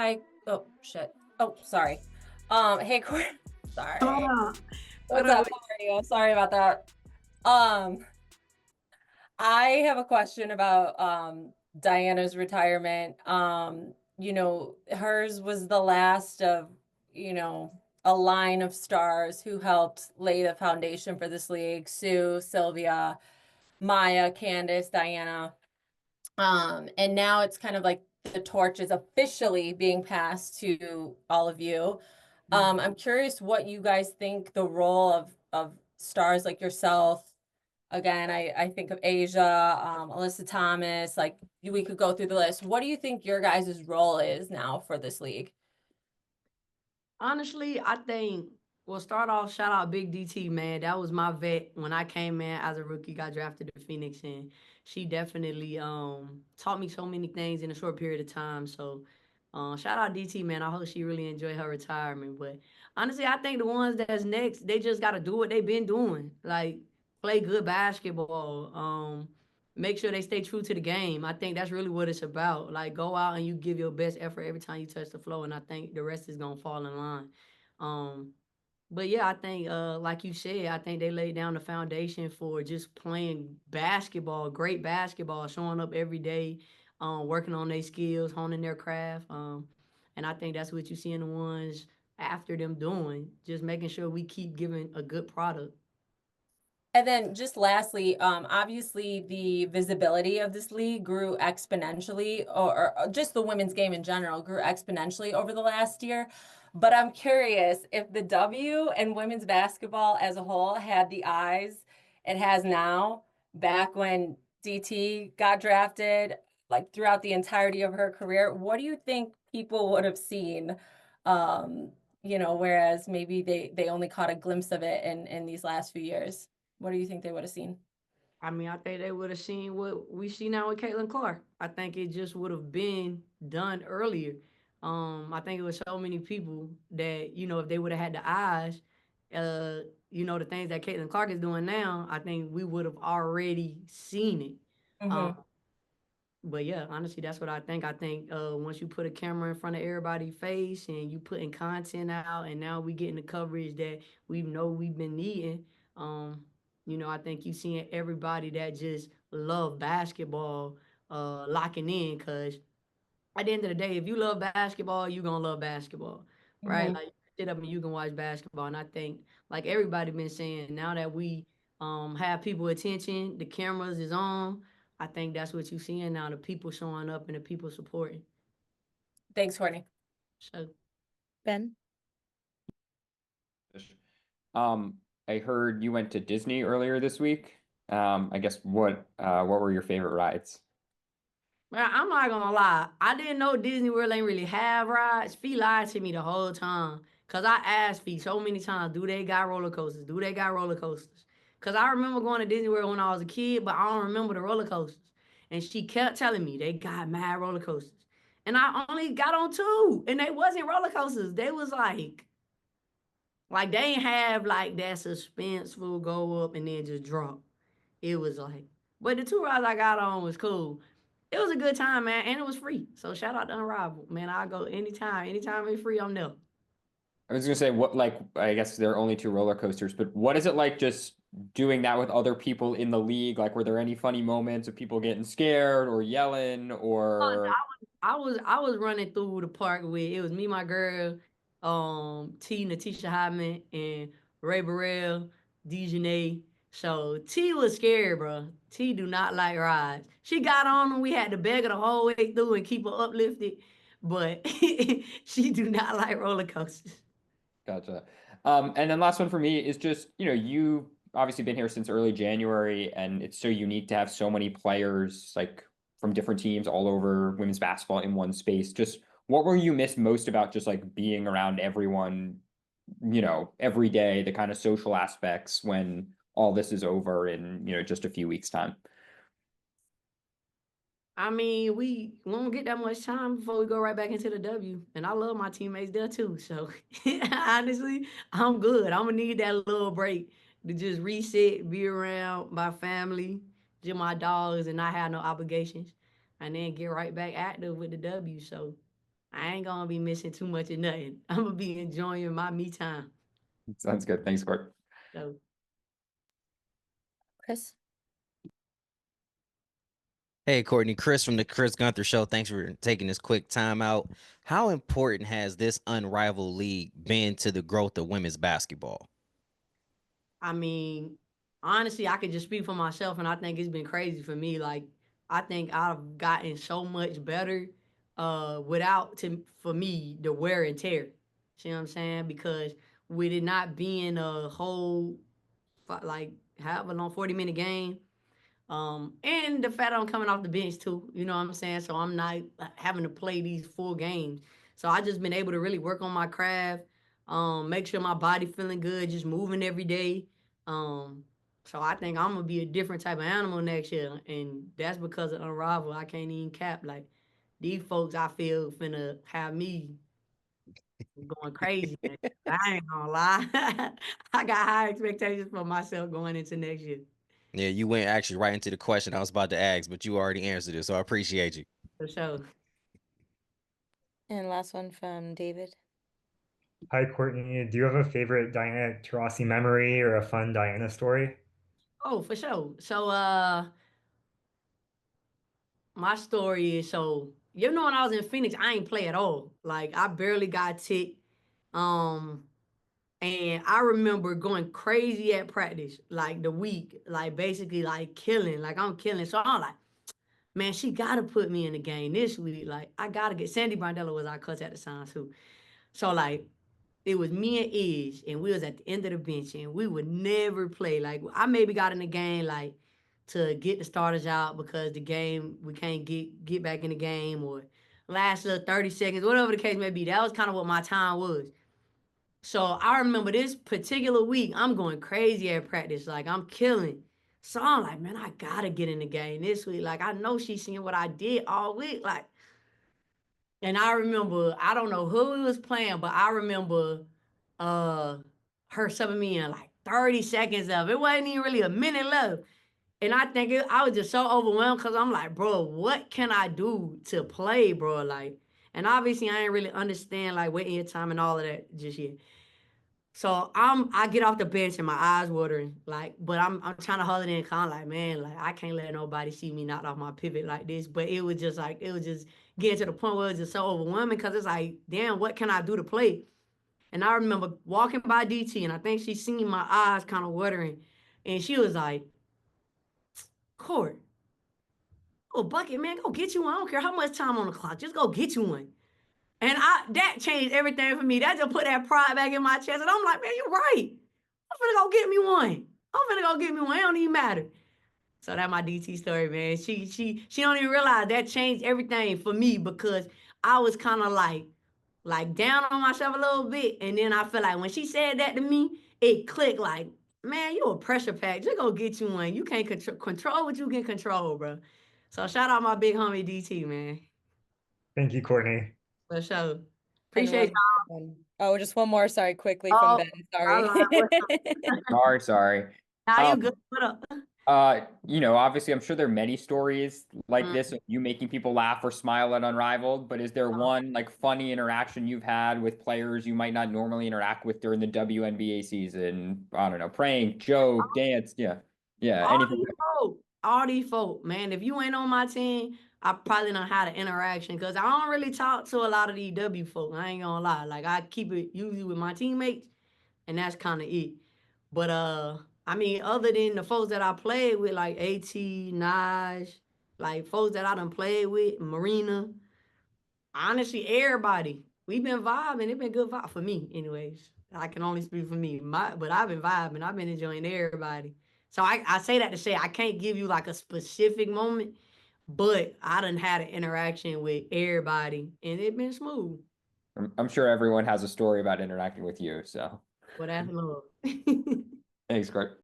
Hi. Oh, shit. Oh, sorry. Hey, Courtney. Hold Sorry. on. What What's up? up? How are you? Sorry about that. Um, I have a question about Diana's retirement. Hers was the last of, a line of stars who helped lay the foundation for this league. Sue, Sylvia, Maya, Candace, Diana. And now it's kind of like the torch is officially being passed to all of you. I'm curious what you guys think the role of stars like yourself. Again, I think of Asia, Alyssa Thomas, like we could go through the list. What do you think your guys' role is now for this league? Honestly, I think we'll start off. Shout out Big DT, man. That was my vet when I came in as a rookie. Got drafted to Phoenix, and she definitely taught me so many things in a short period of time. So, shout out DT, man. I hope she really enjoyed her retirement. But honestly, I think the ones that's next, they just got to do what they've been doing, like play good basketball. Make sure they stay true to the game. I think that's really what it's about. Like go out and you give your best effort every time you touch the floor, and I think the rest is gonna fall in line. Um, but yeah, I think like you said, I think they laid down the foundation for just playing basketball, great basketball, showing up every day, working on their skills, honing their craft. And I think that's what you see in the ones after them doing, just making sure we keep giving a good product. And then just lastly, obviously the visibility of this league grew exponentially, or just the women's game in general grew exponentially over the last year. But I'm curious if the W and women's basketball as a whole had the eyes it has now, back when DT got drafted, like throughout the entirety of her career, what do you think people would have seen? Whereas maybe they only caught a glimpse of it in these last few years. What do you think they would have seen? I mean, I think they would have seen what we see now with Caitlin Clark. I think it just would have been done earlier. I think it was so many people that if they would have had the eyes, uh, the things that Caitlin Clark is doing now, I think we would have already seen it. Um, Hmm. but yeah, honestly, that's what I think. I think once you put a camera in front of everybody's face and you putting content out, and now we getting the coverage that we know we've been needing. Um, I think you seeing everybody that just love basketball locking in, because at the end of the day, if you love basketball, you gonna love basketball, right? Hmm. Like you sit up and you can watch basketball. And I think, like everybody been saying, now that we have people attention, the cameras is on. I think that's what you seeing now, the people showing up and the people supporting. Thanks, Courtney. So Ben? Um, I heard you went to Disney earlier this week. I guess what were your favorite rides? man, I'm not gonna lie. I didn't know Disney World ain't really have rides. Fee lied to me the whole time. Cause I asked Fee so many times, do they got roller coasters? Do they got roller coasters? Cause I remember going to Disney World when I was a kid, but I don't remember the roller coasters. And she kept telling me they got mad roller coasters. And I only got on two. And they wasn't roller coasters. They was like they ain't have like that suspenseful go up and then just drop. It was like, but the two rides I got on was cool. It was a good time, man, and it was free. So shout out to Unrivaled, man. I go anytime, anytime it's free, I'm there. I was gonna say what like I guess there are only two roller coasters, but what is it like just doing that with other people in the league? Like, were there any funny moments of people getting scared or yelling or I was running through the park with it was me, my girl, T, Natisha Hyman, and Ray Burrell, Dejanay. So T was scared, bro. T do not like rides. She got on and we had to beg her the whole way through and keep her uplifted, but she do not like roller coasters. Gotcha. And then last one for me is just, you've obviously been here since early January, and it's so unique to have so many players like from different teams all over women's basketball in one space. Just what were you missed most about just like being around everyone, every day, the kind of social aspects when all this is over in, just a few weeks' time? I mean, we won't get that much time before we go right back into the W. And I love my teammates there too. So honestly, I'm good. I'm gonna need that little break to just reset, be around my family, just my dogs, and not have no obligations. And then get right back active with the W. So I ain't gonna be missing too much of nothing. I'm gonna be enjoying my me time. Sounds good. Thanks, Court. So Chris? Hey, Courtney, Chris from the Chris Gunther Show. Thanks for taking this quick time out. How important has this unrivaled league been to the growth of women's basketball? I mean, honestly, I could just speak for myself, and I think it's been crazy for me. Like, I think I've gotten so much better without, for me, the wear and tear. See what I'm saying? Because with it not being a whole, like, have a long 40-minute game, and the fact I'm coming off the bench too, you know what I'm saying? So I'm not having to play these full games. So I just been able to really work on my craft, make sure my body feeling good, just moving every day. So I think I'm gonna be a different type of animal next year, and that's because of Unrivaled. I can't even cap like these folks. I feel finna have me going crazy. I ain't gonna lie. I got high expectations for myself going into next year. Yeah, you went actually right into the question I was about to ask, but you already answered it, so I appreciate you. For sure. And last one from David. Hi, Courtney. Do you have a favorite Diana Taurasi memory or a fun Diana story? Oh, for sure. So, my story is you know when I was in Phoenix, I ain't play at all. Like I barely got ticked. Um, and I remember going crazy at practice, like the week, like basically like killing, like I'm killing. So I'm like, man, she gotta put me in the game this week. Like I gotta get Sandy Brondello was our coach at the time too. So like it was me and Ish, and we was at the end of the bench, and we would never play. Like I maybe got in the game like to get the starters out because the game we can't get back in the game or last 30 seconds, whatever the case may be. That was kind of what my time was. So I remember this particular week, I'm going crazy at practice, like I'm killing. So I'm like, man, I gotta get in the game this week. Like I know she's seen what I did all week, like. And I remember, I don't know who he was playing, but I remember her subbing me in like 30 seconds of it. It wasn't even really a minute left. And I think I was just so overwhelmed because I'm like, bro, what can I do to play, bro? Like, and obviously I ain't really understand like waiting your time and all of that just yet. So I get off the bench and my eyes watering, like, but I'm trying to hold it in, kind of like, man, like I can't let nobody see me knocked off my pivot like this. But it was just like it was just getting to the point where it was just so overwhelming because it's like, damn, what can I do to play? And I remember walking by DT, and I think she seen my eyes kind of watering, and she was like, Court, oh bucket, man, go get you one. I don't care how much time on the clock, just go get you one. And that changed everything for me. That just put that pride back in my chest. And I'm like, man, you're right. I'm finna go get me one. I'm finna go get me one. It don't even matter. So that's my DT story, man. She don't even realize that changed everything for me because I was kind of like down on myself a little bit. And then I feel like when she said that to me, it clicked like, man, you a pressure pack. Just go get you one. You can't control what you can control, bro. So shout out my big homie DT, man. Thank you, Courtney. For sure. And Appreciate oh, just one more, sorry, quickly from Oh, Ben. I lied. Sorry. Sorry. Nah, you Um, good. What up? Obviously, I'm sure there are many stories like Mm. this of you making people laugh or smile at Unrivaled, but is there one like funny interaction you've had with players you might not normally interact with during the WNBA season? I don't know, prank, joke, dance, yeah, All anything. these folk, all these folk, man. If you ain't on my team, I probably don't have the interaction because I don't really talk to a lot of these W folk. I ain't gonna lie. Like I keep it usually with my teammates, and that's kind of it. But I mean, other than the folks that I played with, like AT, Naj, like folks that I done played with, Marina, honestly, everybody. We've been vibing. It's been good vibe for me, anyways. I can only speak for me. But I've been vibing. I've been enjoying everybody. So I say that to say I can't give you like a specific moment, but I done had an interaction with everybody and it been smooth. I'm sure everyone has a story about interacting with you, so Well, that's love. thanks, Kurt.